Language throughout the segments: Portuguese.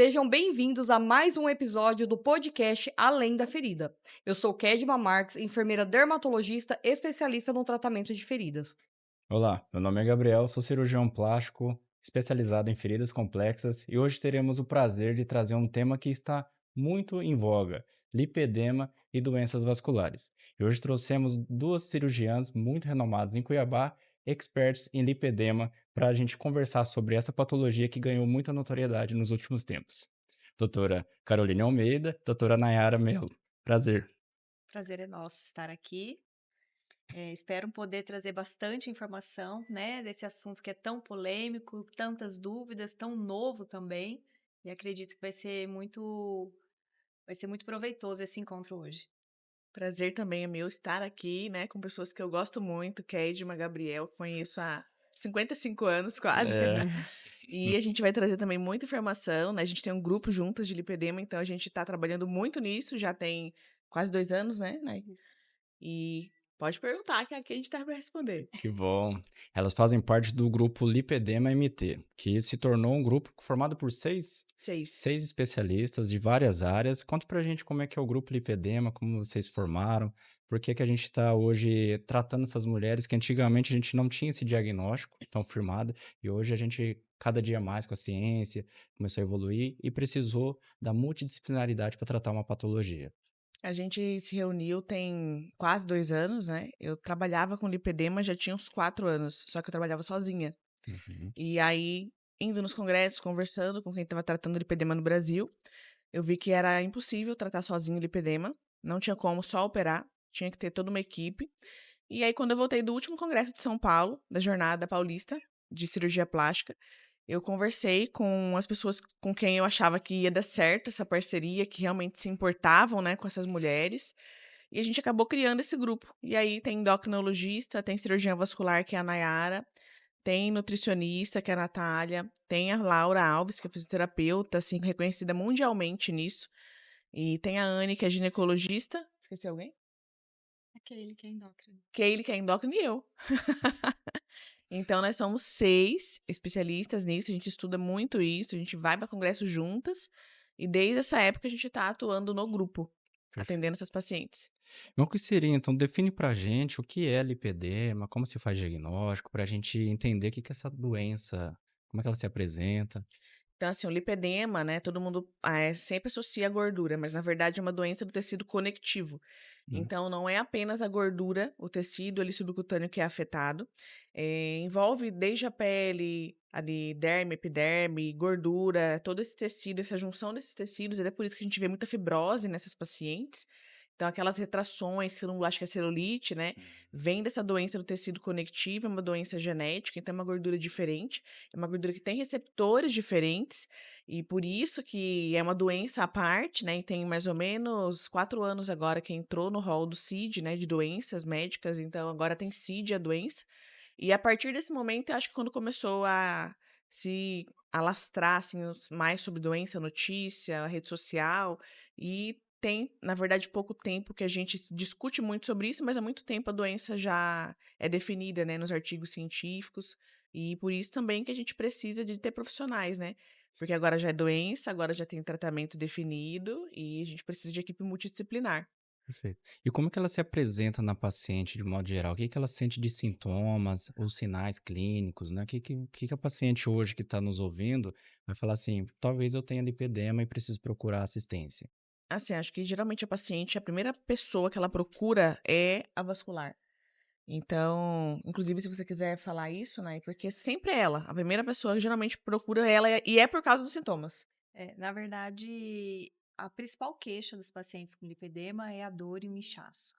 Sejam bem-vindos a mais um episódio do podcast Além da Ferida. Eu sou Kedma Marques, enfermeira dermatologista especialista no tratamento de feridas. Olá, meu nome é Gabriel, sou cirurgião plástico especializado em feridas complexas e hoje teremos o prazer de trazer um tema que está muito em voga: lipedema e doenças vasculares. E hoje trouxemos duas cirurgiãs muito renomadas em Cuiabá, experts em lipedema, para a gente conversar sobre essa patologia que ganhou muita notoriedade nos últimos tempos. Doutora Caroline Almeida, doutora Nayara Mello. Prazer. Prazer é nosso estar aqui. Espero poder trazer bastante informação, né, desse assunto que é tão polêmico, tantas dúvidas, tão novo também. E acredito que vai ser muito proveitoso esse encontro hoje. Prazer também é meu estar aqui, né, com pessoas que eu gosto muito, que é a Edma Gabriel, conheço há 55 anos quase. É, E a gente vai trazer também muita informação, né? A gente tem um grupo juntas de lipedema, então a gente está trabalhando muito nisso, já tem quase 2 anos, né? Isso. E pode perguntar que aqui a gente tá para responder. que bom. Elas fazem parte do grupo Lipedema MT, que se tornou um grupo formado por 6. seis especialistas de várias áreas. Conta pra gente como é que é o grupo Lipedema, como vocês formaram, por que que a gente está hoje tratando essas mulheres que antigamente a gente não tinha esse diagnóstico tão firmado, e hoje a gente, cada dia mais com a ciência, começou a evoluir e precisou da multidisciplinaridade para tratar uma patologia. A gente se reuniu tem quase 2 anos, né? Eu trabalhava com lipedema já tinha uns 4 anos, só que eu trabalhava sozinha. Uhum. E aí, indo nos congressos, conversando com quem estava tratando lipedema no Brasil, eu vi que era impossível tratar sozinho o lipedema, não tinha como só operar, tinha que ter toda uma equipe. E aí, quando eu voltei do último congresso de São Paulo, da Jornada Paulista de Cirurgia Plástica, eu conversei com as pessoas com quem eu achava que ia dar certo essa parceria, que realmente se importavam, né, com essas mulheres. E a gente acabou criando esse grupo. E aí tem endocrinologista, tem cirurgiã vascular, que é a Nayara, tem nutricionista, que é a Natália, tem a Laura Alves, que é fisioterapeuta, assim, reconhecida mundialmente nisso. E tem a Anne, que é ginecologista. Esqueci alguém? Aquele que é endócrino. Kaylee, que é endócrina, e eu. Então, nós somos 6 especialistas nisso, a gente estuda muito isso, a gente vai para congresso juntas, e desde essa época a gente está atuando no grupo, atendendo essas pacientes. O que seria, então, define pra gente o que é lipedema, como se faz diagnóstico, pra gente entender o que que é essa doença, como é que ela se apresenta. Então, assim, o lipedema, né, todo mundo sempre associa a gordura, mas na verdade é uma doença do tecido conectivo. Hum, Então, não é apenas a gordura, o tecido ali subcutâneo que é afetado. Envolve desde a pele, ali, derme, epiderme, gordura, todo esse tecido, essa junção desses tecidos, e é por isso que a gente vê muita fibrose nessas pacientes. Então, aquelas retrações, que todo mundo acha que é celulite, né? Vem dessa doença do tecido conectivo, é uma doença genética, então é uma gordura diferente. É uma gordura que tem receptores diferentes, e por isso que é uma doença à parte, né? E tem mais ou menos 4 anos agora que entrou no rol do CID, né? De doenças médicas, então agora tem CID a doença. E a partir desse momento, eu acho que quando começou a se alastrar assim, mais sobre doença, notícia, rede social, e tem, na verdade, pouco tempo que a gente discute muito sobre isso, mas há muito tempo a doença já é definida, né, nos artigos científicos. E por isso também que a gente precisa de ter profissionais, né? Porque agora já é doença, agora já tem tratamento definido e a gente precisa de equipe multidisciplinar. perfeito. E como que ela se apresenta na paciente de modo geral? O que que ela sente de sintomas ou sinais clínicos, né? O que que a paciente hoje que está nos ouvindo vai falar assim: talvez eu tenha lipedema e preciso procurar assistência. Assim, acho que geralmente a paciente, a primeira pessoa que ela procura é a vascular. Então, inclusive, se você quiser falar isso, né? Porque sempre é ela. A primeira pessoa que geralmente procura ela e é por causa dos sintomas. Na verdade, a principal queixa dos pacientes com lipedema é a dor e o inchaço.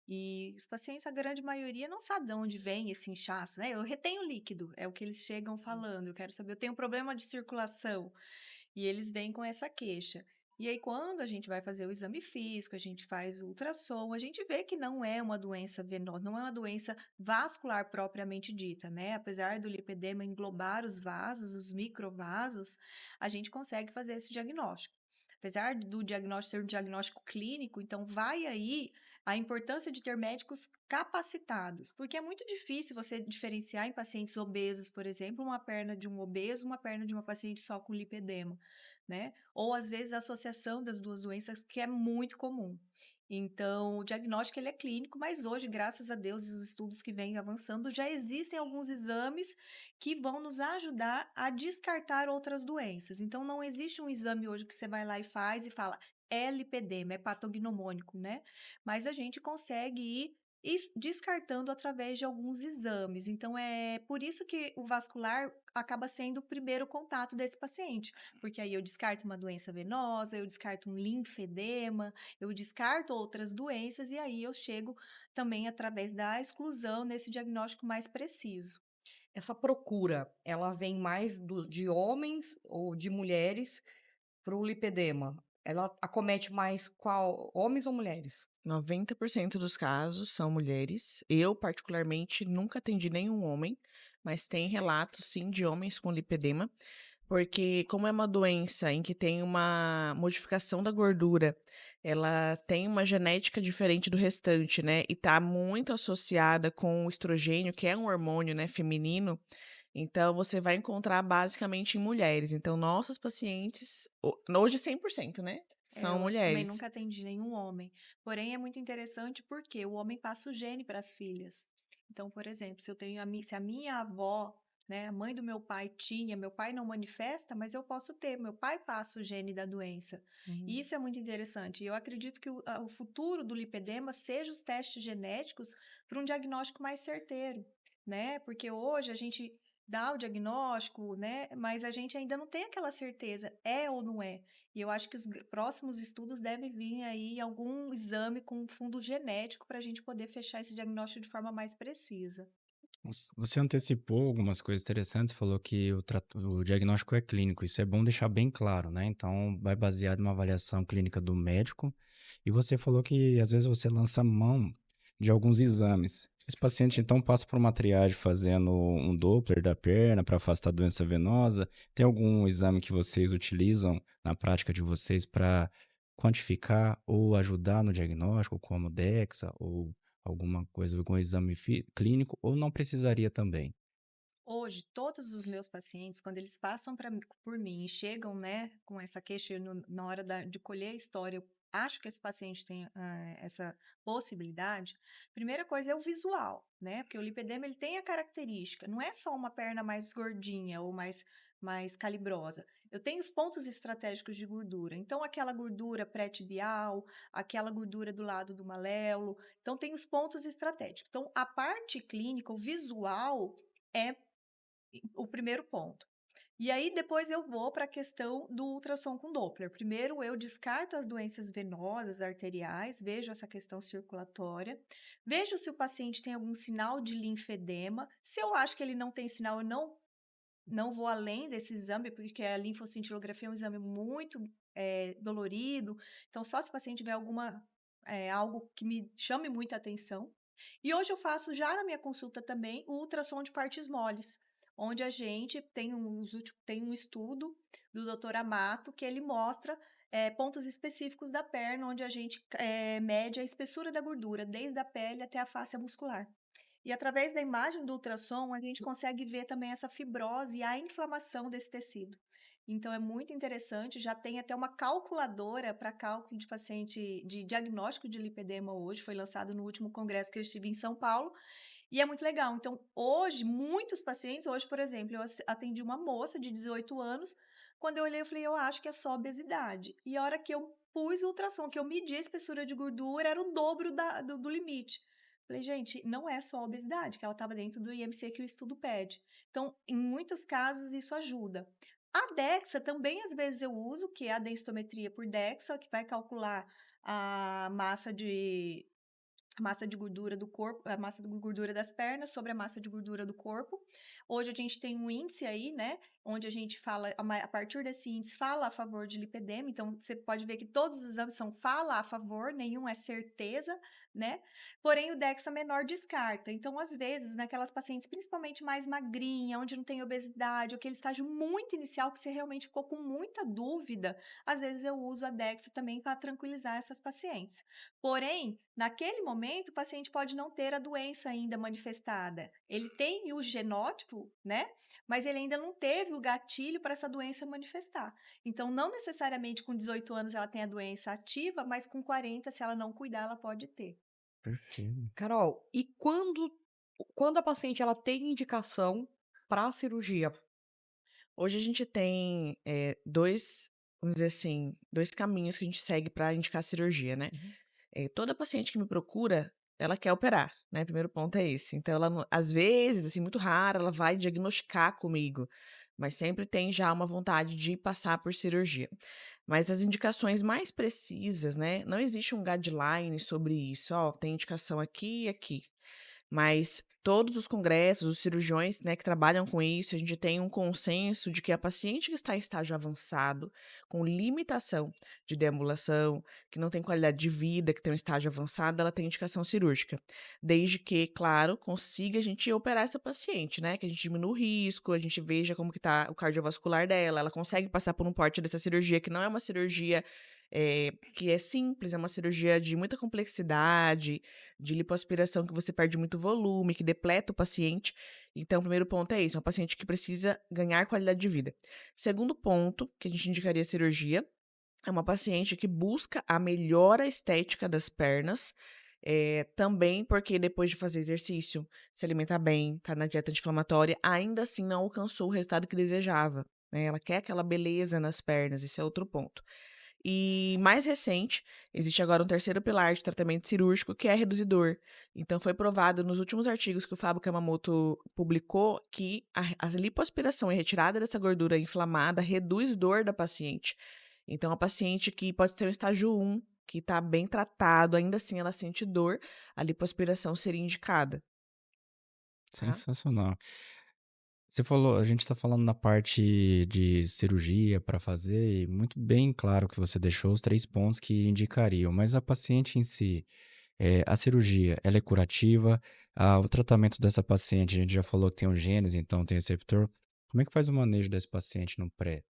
E os pacientes, a grande maioria, não sabe de onde vem esse inchaço, né? Eu retenho líquido, é o que eles chegam falando. Eu quero saber, eu tenho problema de circulação. E eles vêm com essa queixa. E aí, quando a gente vai fazer o exame físico, a gente faz o ultrassom, a gente vê que não é uma doença venosa, não é uma doença vascular propriamente dita, né? Apesar do lipedema englobar os vasos, os microvasos, a gente consegue fazer esse diagnóstico. Apesar do diagnóstico ser um diagnóstico clínico, então vai aí a importância de ter médicos capacitados, porque é muito difícil você diferenciar em pacientes obesos, por exemplo, uma perna de um obeso, uma perna de uma paciente só com lipedema. né? Ou às vezes a associação das duas doenças, que é muito comum. Então, o diagnóstico ele é clínico, mas hoje, graças a Deus, e os estudos que vêm avançando, já existem alguns exames que vão nos ajudar a descartar outras doenças. Então, não existe um exame hoje que você vai lá e faz e fala, é lipedema, é patognomônico, né? Mas a gente consegue ir descartando através de alguns exames. Então, é por isso que o vascular acaba sendo o primeiro contato desse paciente, porque aí eu descarto uma doença venosa, eu descarto um linfedema, eu descarto outras doenças e aí eu chego também através da exclusão nesse diagnóstico mais preciso. Essa procura, ela vem mais de homens ou de mulheres para o lipedema? Ela acomete mais qual homens ou mulheres? 90% dos casos são mulheres. Eu, particularmente, nunca atendi nenhum homem, mas tem relatos, sim, de homens com lipedema, porque como é uma doença em que tem uma modificação da gordura, ela tem uma genética diferente do restante, né? E tá muito associada com o estrogênio, que é um hormônio, né, feminino. Então, você vai encontrar basicamente em mulheres. Então, nossas pacientes, hoje 100%, né? São Eu também mulheres. nunca atendi nenhum homem. Porém, é muito interessante porque o homem passa o gene para as filhas. Então, por exemplo, se eu tenho se a minha avó, né, a mãe do meu pai tinha, meu pai não manifesta, mas eu posso ter, meu pai passa o gene da doença. E isso é muito interessante. E eu acredito que o futuro do lipedema seja os testes genéticos para um diagnóstico mais certeiro, né? Porque hoje a gente dá o diagnóstico, né, mas a gente ainda não tem aquela certeza, é ou não é. E eu acho que os próximos estudos devem vir aí algum exame com fundo genético para a gente poder fechar esse diagnóstico de forma mais precisa. Você antecipou algumas coisas interessantes, falou que o diagnóstico é clínico, isso é bom deixar bem claro, né? Então, vai baseado numa avaliação clínica do médico. E você falou que às vezes você lança mão de alguns exames. Esse paciente então passa por uma triagem fazendo um Doppler da perna para afastar a doença venosa. Tem algum exame que vocês utilizam na prática de vocês para quantificar ou ajudar no diagnóstico, como DEXA ou alguma coisa, algum exame clínico, ou não precisaria também? Hoje, todos os meus pacientes, quando eles passam por mim e chegam, né, com essa queixa na hora de colher a história, eu acho que esse paciente tem essa possibilidade. Primeira coisa é o visual, né? Porque o lipedema ele tem a característica, não é só uma perna mais gordinha ou mais calibrosa. Eu tenho os pontos estratégicos de gordura. Então, aquela gordura pré-tibial, aquela gordura do lado do maléolo. Então, tem os pontos estratégicos. Então, a parte clínica, o visual, é o primeiro ponto. E aí depois eu vou para a questão do ultrassom com Doppler. Primeiro eu descarto as doenças venosas, arteriais, vejo essa questão circulatória, vejo se o paciente tem algum sinal de linfedema. Se eu acho que ele não tem sinal, eu não vou além desse exame, porque a linfoscintilografia é um exame muito dolorido. Então, só se o paciente tiver algo que me chame muita atenção. E hoje eu faço já na minha consulta também o ultrassom de partes moles, onde a gente tem um estudo do Dr. Amato que ele mostra pontos específicos da perna, onde a gente mede a espessura da gordura, desde a pele até a face muscular. E através da imagem do ultrassom, a gente consegue ver também essa fibrose e a inflamação desse tecido. Então, é muito interessante, já tem até uma calculadora para cálculo de paciente de diagnóstico de lipedema hoje, foi lançado no último congresso que eu estive em São Paulo, e é muito legal. Então, hoje, muitos pacientes, hoje, por exemplo, eu atendi uma moça de 18 anos, quando eu olhei, eu falei, eu acho que é só obesidade. E a hora que eu pus o ultrassom, que eu medi a espessura de gordura, era o dobro do limite. Falei, gente, não é só obesidade, que ela estava dentro do IMC que o estudo pede. Então, em muitos casos, isso ajuda. A DEXA também, às vezes, eu uso, que é a densitometria por DEXA, que vai calcular a massa de gordura do corpo, a massa de gordura das pernas sobre a massa de gordura do corpo. Hoje a gente tem um índice aí, né, onde a gente fala, a partir desse índice, fala a favor de lipedema, então você pode ver que todos os exames são fala a favor, nenhum é certeza, né? Porém, o DEXA menor descarta. Então, às vezes, naquelas pacientes, principalmente mais magrinha, onde não tem obesidade, ou aquele estágio muito inicial que você realmente ficou com muita dúvida, às vezes eu uso a DEXA também para tranquilizar essas pacientes. Porém, naquele momento, o paciente pode não ter a doença ainda manifestada. Ele tem o genótipo, né? Mas ele ainda não teve o gatilho para essa doença manifestar. Então, não necessariamente com 18 anos ela tem a doença ativa, mas com 40, se ela não cuidar, ela pode ter. Perfeito. Carol, e quando a paciente ela tem indicação para cirurgia? Hoje a gente tem, 2, vamos dizer assim, 2 caminhos que a gente segue para indicar cirurgia, né. Uhum. Toda paciente que me procura, ela quer operar, né, primeiro ponto é esse. Então ela não às vezes, assim, muito rara, ela vai diagnosticar comigo, mas sempre tem já uma vontade de passar por cirurgia. Mas as indicações mais precisas, né, não existe um guideline sobre isso, "Ó, tem indicação aqui e aqui". Mas todos os congressos, os cirurgiões, né, que trabalham com isso, a gente tem um consenso de que a paciente que está em estágio avançado, com limitação de deambulação, que não tem qualidade de vida, que tem um estágio avançado, ela tem indicação cirúrgica. Desde que, claro, consiga a gente operar essa paciente, né? Que a gente diminua o risco, a gente veja como que tá o cardiovascular dela, ela consegue passar por um porte dessa cirurgia, que não é uma cirurgia que é simples, é uma cirurgia de muita complexidade, de lipoaspiração que você perde muito volume, que depleta o paciente. Então, o primeiro ponto é isso, é um paciente que precisa ganhar qualidade de vida. Segundo ponto, que a gente indicaria cirurgia, é uma paciente que busca a melhora estética das pernas, também porque depois de fazer exercício, se alimentar bem, tá na dieta anti-inflamatória, ainda assim não alcançou o resultado que desejava, né? Ela quer aquela beleza nas pernas, esse é outro ponto. E mais recente, existe agora um terceiro pilar de tratamento cirúrgico, que é reduzidor. Então, foi provado nos últimos artigos que o Fábio Kamamoto publicou que a lipoaspiração e retirada dessa gordura inflamada reduz dor da paciente. Então, a paciente que pode ter um estágio 1, que está bem tratado, ainda assim ela sente dor, a lipoaspiração seria indicada, tá? Sensacional. Você falou, a gente está falando na parte de cirurgia para fazer, e muito bem claro que você deixou os 3 pontos que indicariam, mas a paciente em si, a cirurgia, ela é curativa? O tratamento dessa paciente, a gente já falou que tem um genes, então tem receptor. Como é que faz o manejo desse paciente no pré?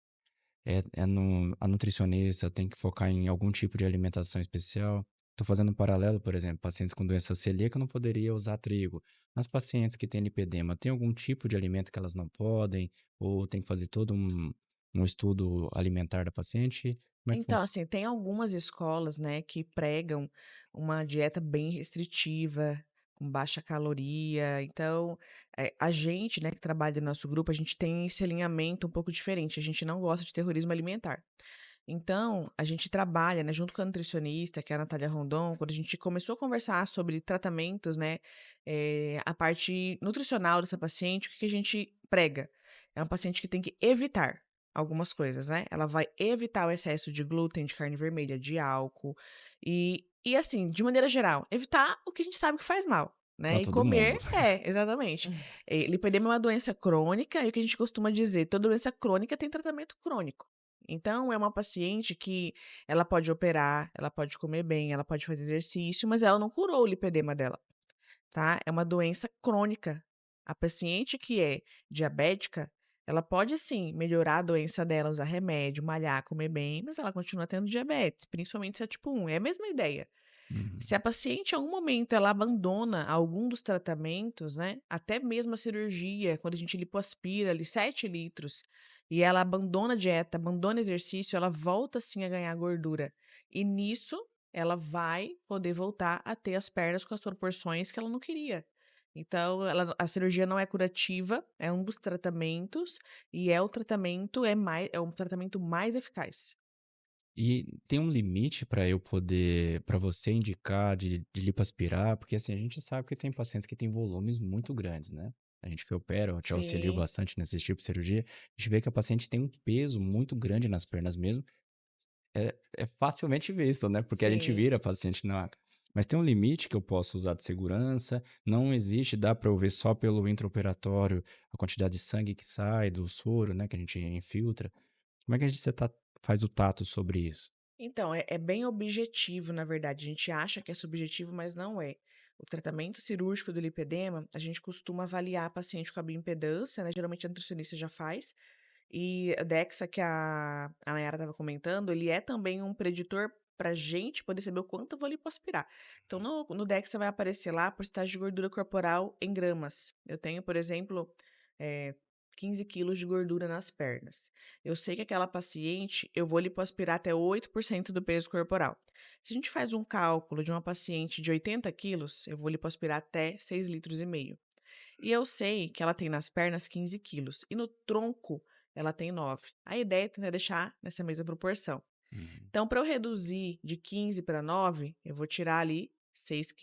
A nutricionista tem que focar em algum tipo de alimentação especial? Estou fazendo um paralelo, por exemplo, pacientes com doença celíaca não poderia usar trigo. Mas pacientes que têm lipedema, tem algum tipo de alimento que elas não podem? Ou tem que fazer todo um estudo alimentar da paciente? Como é que Então, funciona? assim, tem algumas escolas, né, que pregam uma dieta bem restritiva, com baixa caloria. Então, a gente, né, que trabalha no nosso grupo, a gente tem esse alinhamento um pouco diferente. A gente não gosta de terrorismo alimentar. Então, a gente trabalha, né, junto com a nutricionista, que é a Natália Rondon, quando a gente começou a conversar sobre tratamentos, né, a parte nutricional dessa paciente, o que que a gente prega? É uma paciente que tem que evitar algumas coisas, né? Ela vai evitar o excesso de glúten, de carne vermelha, de álcool e assim, de maneira geral, evitar o que a gente sabe que faz mal, Para né? E todo mundo. comer, exatamente. Lipedema é uma doença crônica e o que a gente costuma dizer, toda doença crônica tem tratamento crônico. Então, é uma paciente que ela pode operar, ela pode comer bem, ela pode fazer exercício, mas ela não curou o lipedema dela, tá? É uma doença crônica. A paciente que é diabética, ela pode sim melhorar a doença dela, usar remédio, malhar, comer bem, mas ela continua tendo diabetes, principalmente se é tipo 1. É a mesma ideia. Se a Uhum. paciente, em algum momento, ela abandona algum dos tratamentos, né, até mesmo a cirurgia, quando a gente lipoaspira ali 7 litros, e ela abandona a dieta, abandona exercício, ela volta sim a ganhar gordura. E nisso, ela vai poder voltar a ter as pernas com as proporções que ela não queria. Então, a cirurgia não é curativa, é um dos tratamentos, e é um tratamento mais eficaz. E tem um limite para você indicar de lipoaspirar? Porque, assim, a gente sabe que tem pacientes que têm volumes muito grandes, né. A gente que opera, eu te auxilio Sim, bastante nesse tipo de cirurgia, a gente vê que a paciente tem um peso muito grande nas pernas mesmo, é facilmente visto, né, porque a gente sim. vira a paciente na maca. Mas tem um limite que eu posso usar de segurança? Não existe, dá para eu ver só pelo intraoperatório a quantidade de sangue que sai do soro, né, que a gente infiltra? Como é que você faz o tato sobre isso? Então, é bem objetivo, na verdade. A gente acha que é subjetivo, mas não é. O tratamento cirúrgico do lipedema, a gente costuma avaliar a paciente com a bioimpedância, né? Geralmente a nutricionista já faz. E a DEXA, que a Nayara estava comentando, ele é também um preditor para a gente poder saber o quanto eu vou lipoaspirar. Então, no DEXA vai aparecer lá a porcentagem de gordura corporal em gramas. Eu tenho, por exemplo, eh, 15 quilos de gordura nas pernas. Eu sei que aquela paciente, eu vou lipoaspirar até 8% do peso corporal. Se a gente faz um cálculo de uma paciente de 80 quilos, eu vou lipoaspirar até 6,5 litros. E eu sei que ela tem nas pernas 15 quilos e no tronco ela tem 9. A ideia é tentar deixar nessa mesma proporção. Uhum. Então, para eu reduzir de 15 para 9, eu vou tirar ali 6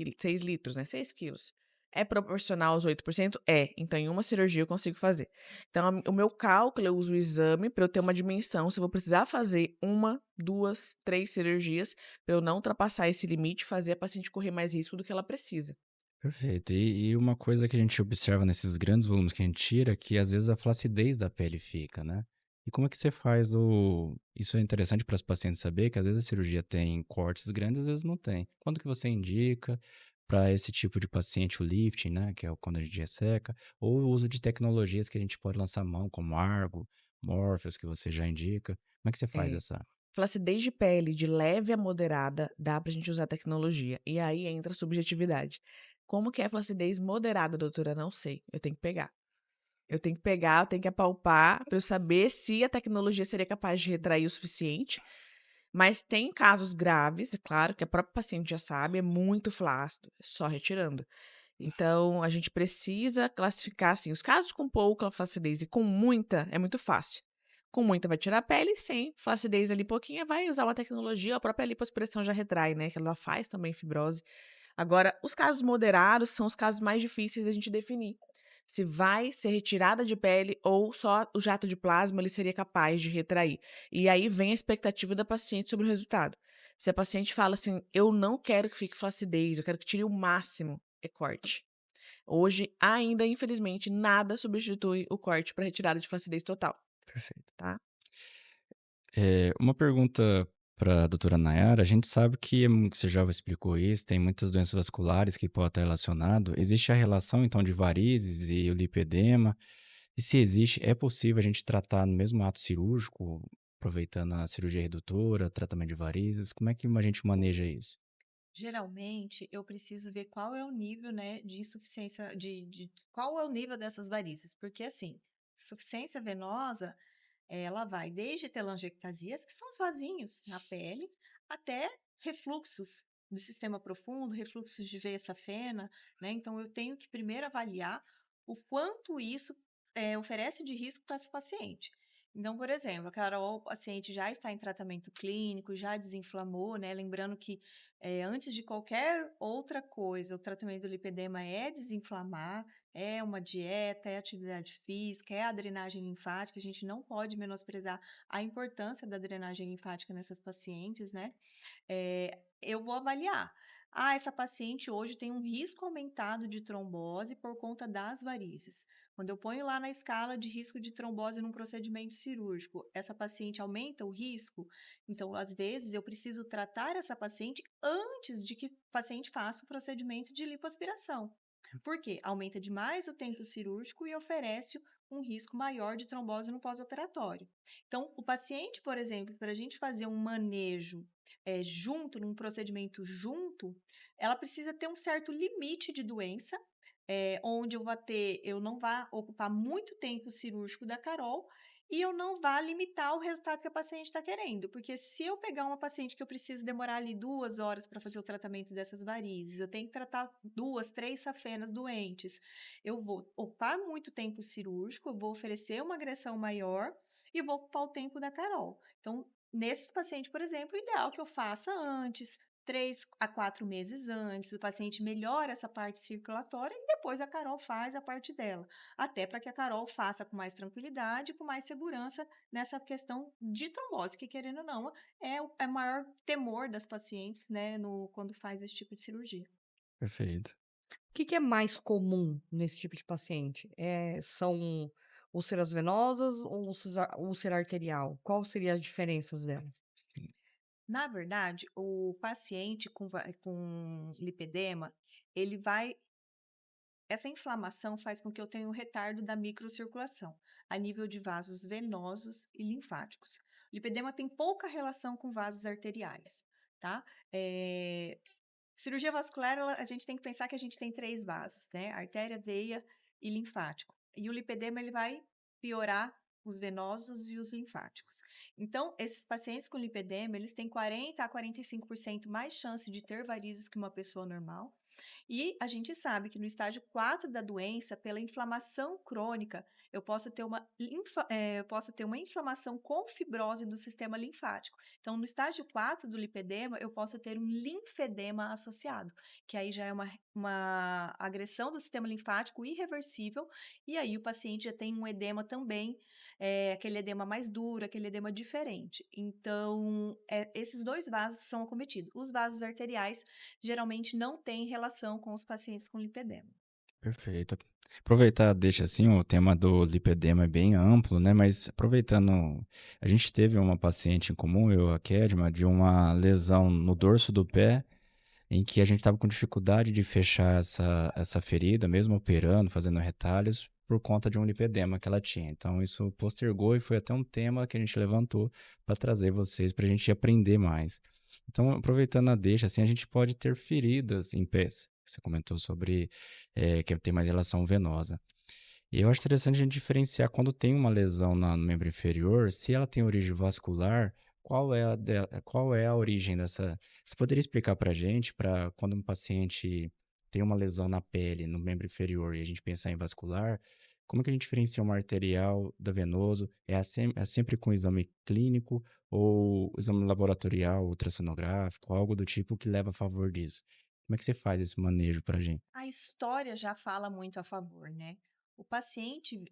litros, né? 6 quilos. É proporcional aos 8%? É. Então, em uma cirurgia eu consigo fazer. Então, o meu cálculo, eu uso o exame para eu ter uma dimensão se eu vou precisar fazer uma, duas, três cirurgias para eu não ultrapassar esse limite e fazer a paciente correr mais risco do que ela precisa. Perfeito. E uma coisa que a gente observa nesses grandes volumes que a gente tira, é que às vezes a flacidez da pele fica, né? E como é que você faz o. Isso é interessante para os pacientes saber que às vezes a cirurgia tem cortes grandes, às vezes não tem. Quando que você indica para esse tipo de paciente o lifting, né? Que é quando a gente resseca, ou o uso de tecnologias que a gente pode lançar mão, como Argo, Morpheus, que você já indica. Como é que você faz É. essa? Flacidez de pele de leve a moderada, dá pra gente usar tecnologia. E aí entra a subjetividade. Como que é flacidez moderada, doutora? Não sei. Eu tenho que pegar. Eu tenho que pegar, eu tenho que apalpar para eu saber se a tecnologia seria capaz de retrair o suficiente. Mas tem casos graves, é claro, que a própria paciente já sabe, é muito flácido, é só retirando. Então, a gente precisa classificar assim, os casos com pouca flacidez e com muita, é muito fácil. Com muita vai tirar a pele, sem flacidez ali pouquinha, vai usar uma tecnologia, a própria lipoaspiração já retrai, né, que ela faz também fibrose. Agora, os casos moderados são os casos mais difíceis da gente definir. Se vai ser retirada de pele ou só o jato de plasma ele seria capaz de retrair. E aí vem a expectativa da paciente sobre o resultado. Se a paciente fala assim, eu não quero que fique flacidez, eu quero que tire o máximo, é corte. Hoje, ainda, infelizmente, nada substitui o corte para retirada de flacidez total, Perfeito. tá? Uma pergunta para a doutora Nayara, a gente sabe que você já explicou isso, tem muitas doenças vasculares que podem estar relacionado. Existe a relação, então, de varizes e o lipedema? E se existe, é possível a gente tratar no mesmo ato cirúrgico, aproveitando a cirurgia redutora, tratamento de varizes? Como é que a gente maneja isso? Geralmente, eu preciso ver qual é o nível, né, de insuficiência, qual é o nível dessas varizes, porque assim, insuficiência venosa, ela vai desde telangiectasias, que são os vasinhos na pele, até refluxos do sistema profundo, refluxos de veia safena, né? Então, eu tenho que primeiro avaliar o quanto isso oferece de risco para esse paciente. Então, por exemplo, a Carol, o paciente já está em tratamento clínico, já desinflamou, né? Lembrando que antes de qualquer outra coisa, o tratamento do lipedema é desinflamar, é uma dieta, é atividade física, é a drenagem linfática. A gente não pode menosprezar a importância da drenagem linfática nessas pacientes, né? Eu vou avaliar. Ah, essa paciente hoje tem um risco aumentado de trombose por conta das varizes. Quando eu ponho lá na escala de risco de trombose num procedimento cirúrgico, essa paciente aumenta o risco? Então, às vezes, eu preciso tratar essa paciente antes de que o paciente faça o procedimento de lipoaspiração. Por quê? Aumenta demais o tempo cirúrgico e oferece um risco maior de trombose no pós-operatório. Então, o paciente, por exemplo, para a gente fazer um manejo junto, num procedimento junto, ela precisa ter um certo limite de doença, onde eu não vá ocupar muito tempo cirúrgico da Carol e eu não vá limitar o resultado que a paciente está querendo. Porque se eu pegar uma paciente que eu preciso demorar ali 2 horas para fazer o tratamento dessas varizes, eu tenho que tratar 2, 3 safenas doentes, eu vou ocupar muito tempo cirúrgico, eu vou oferecer uma agressão maior e vou ocupar o tempo da Carol. Então, nesses pacientes, por exemplo, o ideal é que eu faça antes, 3 a 4 meses antes, o paciente melhora essa parte circulatória e depois a Carol faz a parte dela. Até para que a Carol faça com mais tranquilidade, com mais segurança nessa questão de trombose, que querendo ou não, é o maior temor das pacientes, né, quando faz esse tipo de cirurgia. Perfeito. O que que é mais comum nesse tipo de paciente? São úlceras venosas ou úlcera úlcera arterial? Qual seria as diferenças delas? Na verdade, o paciente com lipedema, ele vai essa inflamação faz com que eu tenha um retardo da microcirculação, a nível de vasos venosos e linfáticos. O lipedema tem pouca relação com vasos arteriais, tá? Eh, Cirurgia vascular, a gente tem que pensar que a gente tem 3 vasos, né? Artéria, veia e linfático. E o lipedema, ele vai piorar os venosos e os linfáticos. Então, esses pacientes com lipedema, eles têm 40 a 45% mais chance de ter varizes que uma pessoa normal. E a gente sabe que no estágio 4 da doença, pela inflamação crônica, eu posso ter uma inflamação com fibrose do sistema linfático. Então, no estágio 4 do lipedema, eu posso ter um linfedema associado, que aí já é uma agressão do sistema linfático irreversível, e aí o paciente já tem um edema também, aquele edema mais duro, aquele edema diferente. Então, esses 2 vasos são acometidos. Os vasos arteriais geralmente não têm relação com os pacientes com lipedema. Perfeito. Aproveitar, deixa assim, o tema do lipedema é bem amplo, né? Mas aproveitando, a gente teve uma paciente em comum, eu e a Kedma, de uma lesão no dorso do pé, em que a gente estava com dificuldade de fechar essa ferida, mesmo operando, fazendo retalhos, por conta de um lipedema que ela tinha. Então, isso postergou e foi até um tema que a gente levantou para trazer vocês, para a gente aprender mais. Então, aproveitando a deixa, assim, a gente pode ter feridas em pés. Você comentou sobre que tem mais relação venosa. E eu acho interessante a gente diferenciar quando tem uma lesão no membro inferior, se ela tem origem vascular, qual é a origem dessa. Você poderia explicar para a gente, para quando um paciente tem uma lesão na pele, no membro inferior, e a gente pensar em vascular, como que a gente diferencia uma arterial da venoso? É sempre com exame clínico ou exame laboratorial, ultrassonográfico, algo do tipo que leva a favor disso? Como é que você faz esse manejo para a gente? A história já fala muito a favor, né? O paciente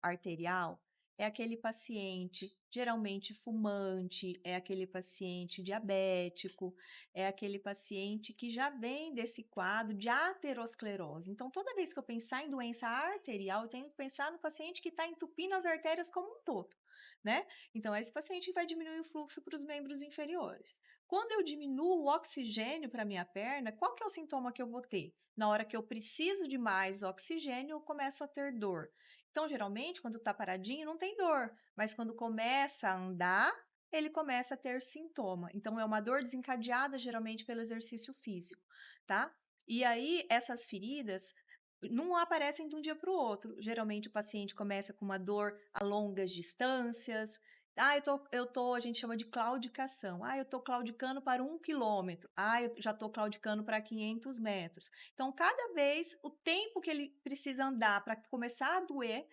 arterial é aquele paciente geralmente fumante, é aquele paciente diabético, é aquele paciente que já vem desse quadro de aterosclerose. Então, toda vez que eu pensar em doença arterial, eu tenho que pensar no paciente que está entupindo as artérias como um todo, né? Então, esse paciente vai diminuir o fluxo para os membros inferiores. Quando eu diminuo o oxigênio para minha perna, qual que é o sintoma que eu vou ter? Na hora que eu preciso de mais oxigênio, eu começo a ter dor. Então, geralmente, quando está paradinho, não tem dor, mas quando começa a andar, ele começa a ter sintoma. Então, é uma dor desencadeada geralmente pelo exercício físico, tá? E aí, essas feridas não aparecem de um dia para o outro. Geralmente, o paciente começa com uma dor a longas distâncias. Ah, a gente chama de claudicação. Ah, eu estou claudicando para 1 quilômetro. Ah, eu já estou claudicando para 500 metros. Então, cada vez, o tempo que ele precisa andar para começar a doer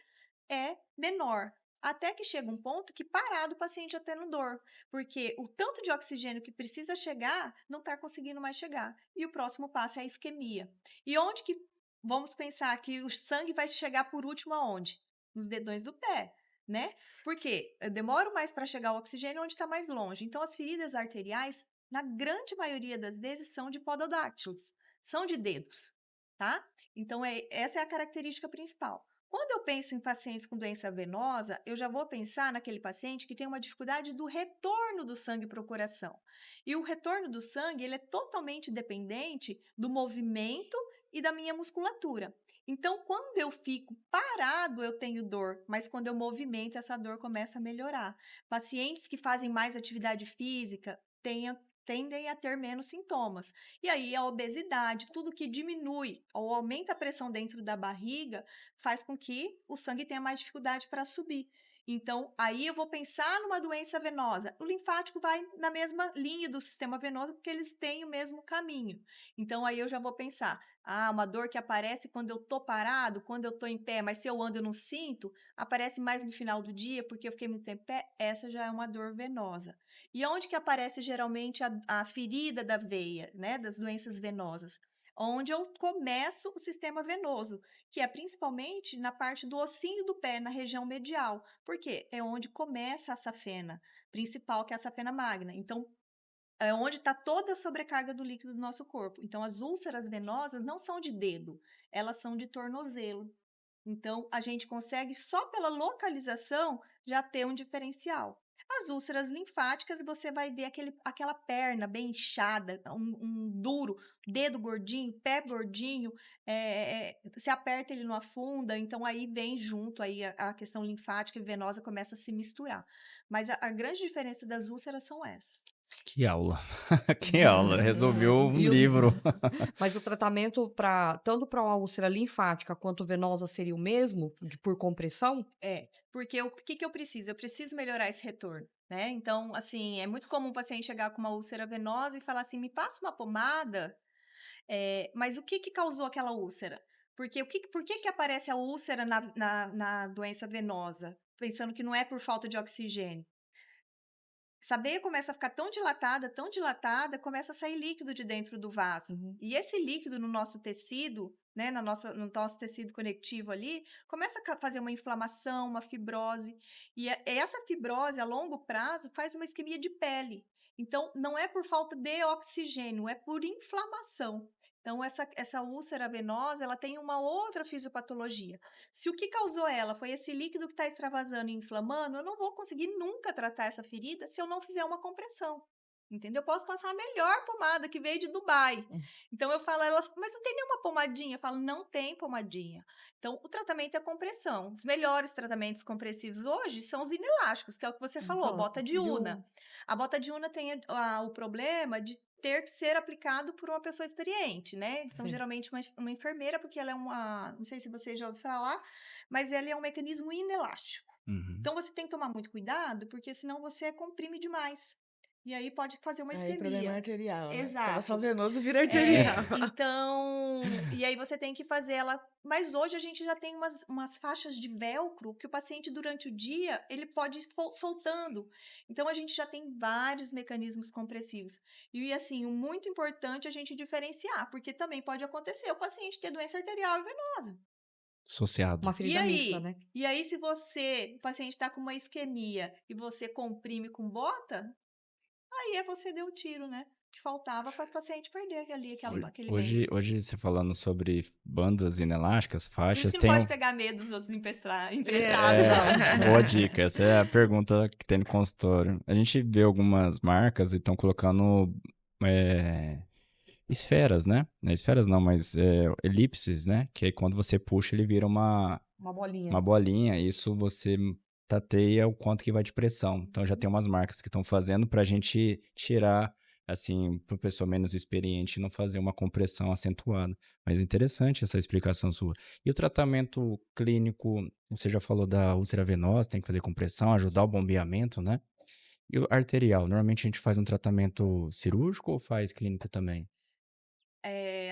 é menor. Até que chega um ponto que parado o paciente já tendo dor, porque o tanto de oxigênio que precisa chegar não está conseguindo mais chegar. E o próximo passo é a isquemia. E onde que vamos pensar que o sangue vai chegar por último aonde? Nos dedões do pé, né? Porque eu demoro mais para chegar o oxigênio onde está mais longe. Então, as feridas arteriais, na grande maioria das vezes, são de pododáctilos, são de dedos, tá? Então, essa é a característica principal. Quando eu penso em pacientes com doença venosa, eu já vou pensar naquele paciente que tem uma dificuldade do retorno do sangue para o coração. E o retorno do sangue, ele é totalmente dependente do movimento e da minha musculatura. Então, quando eu fico parado, eu tenho dor, mas quando eu movimento, essa dor começa a melhorar. Pacientes que fazem mais atividade física tendem a ter menos sintomas. E aí, a obesidade, tudo que diminui ou aumenta a pressão dentro da barriga, faz com que o sangue tenha mais dificuldade para subir. Então, aí eu vou pensar numa doença venosa. O linfático vai na mesma linha do sistema venoso, porque eles têm o mesmo caminho. Então, aí eu já vou pensar, uma dor que aparece quando eu tô parado, quando eu tô em pé, mas se eu ando eu não sinto, aparece mais no final do dia, porque eu fiquei muito tempo em pé, essa já é uma dor venosa. E onde que aparece geralmente a ferida da veia, né, das doenças venosas? Onde eu começo o sistema venoso, que é principalmente na parte do ossinho do pé, na região medial. Por quê? É onde começa a safena principal, que é a safena magna. Então, é onde está toda a sobrecarga do líquido do nosso corpo. Então, as úlceras venosas não são de dedo, elas são de tornozelo. Então, a gente consegue, só pela localização, já ter um diferencial. As úlceras linfáticas, você vai ver aquela perna bem inchada, um duro, dedo gordinho, pé gordinho, você aperta ele não afunda, então aí vem junto aí a questão linfática e venosa começa a se misturar. Mas a grande diferença das úlceras são essas. Que aula. Que aula. Resolveu um E o livro. mas o tratamento para tanto para uma úlcera linfática quanto venosa seria o mesmo, por compressão? Porque o que eu preciso? Eu preciso melhorar esse retorno, né? Então, assim, é muito comum o paciente chegar com uma úlcera venosa e falar assim: me passa uma pomada. Mas o que que causou aquela úlcera? Porque por que que aparece a úlcera na doença venosa? Pensando que não é por falta de oxigênio. Essa veia começa a ficar tão dilatada, começa a sair líquido de dentro do vaso. Uhum. E esse líquido no nosso tecido, né, no nosso tecido conectivo ali, começa a fazer uma inflamação, uma fibrose. E essa fibrose, a longo prazo, faz uma isquemia de pele. Então, não é por falta de oxigênio, é por inflamação. Então, essa úlcera venosa, ela tem uma outra fisiopatologia. Se o que causou ela foi esse líquido que está extravasando e inflamando, eu não vou conseguir nunca tratar essa ferida se eu não fizer uma compressão. Entendeu? Eu posso passar a melhor pomada que veio de Dubai. Hum. Então eu falo a elas, mas não tem nenhuma pomadinha? Eu falo, não tem pomadinha. Então o tratamento é compressão. Os melhores tratamentos compressivos hoje são os inelásticos, que é o que você falou, a bota de Una. A bota de Una tem o problema de ter que ser aplicado por uma pessoa experiente, né? Então, Sim. geralmente, uma enfermeira, porque ela é uma. Não sei se você já ouviu falar, mas ela é um mecanismo inelástico. Uhum. Então, você tem que tomar muito cuidado, porque senão você comprime demais. E aí pode fazer uma Aí o problema é isquemia. arterial, né? Tava só Exato. venoso, vira arterial. Então, e aí você tem que fazer ela. Mas hoje a gente já tem umas faixas de velcro que o paciente, durante o dia, ele pode ir soltando. Então, a gente já tem vários mecanismos compressivos. E, assim, o muito importante é a gente diferenciar, porque também pode acontecer o paciente ter doença arterial e venosa. Associado. Uma E ferida mista, aí? né? E aí, se o paciente está com uma isquemia e você comprime com bota, aí você deu o tiro, né? Que faltava para o paciente perder ali aquele Hoje, membro. hoje você falando sobre bandas inelásticas, Por isso faixas, que não tem pode um... pegar medo dos outros emprestados, Não. Boa dica. Essa é a pergunta que tem no consultório. A gente vê algumas marcas e estão colocando é, esferas, né? Não é esferas não, mas elipses, né? Que aí quando você puxa ele vira Uma bolinha. uma bolinha. Isso você tateia o quanto que vai de pressão. Então já tem umas marcas que estão fazendo para a gente tirar, assim, para pessoa menos experiente não fazer uma compressão acentuada. Mas interessante essa explicação sua. E o tratamento clínico, você já falou da úlcera venosa, tem que fazer compressão, ajudar o bombeamento, né? E o arterial, normalmente a gente faz um tratamento cirúrgico ou faz clínico também?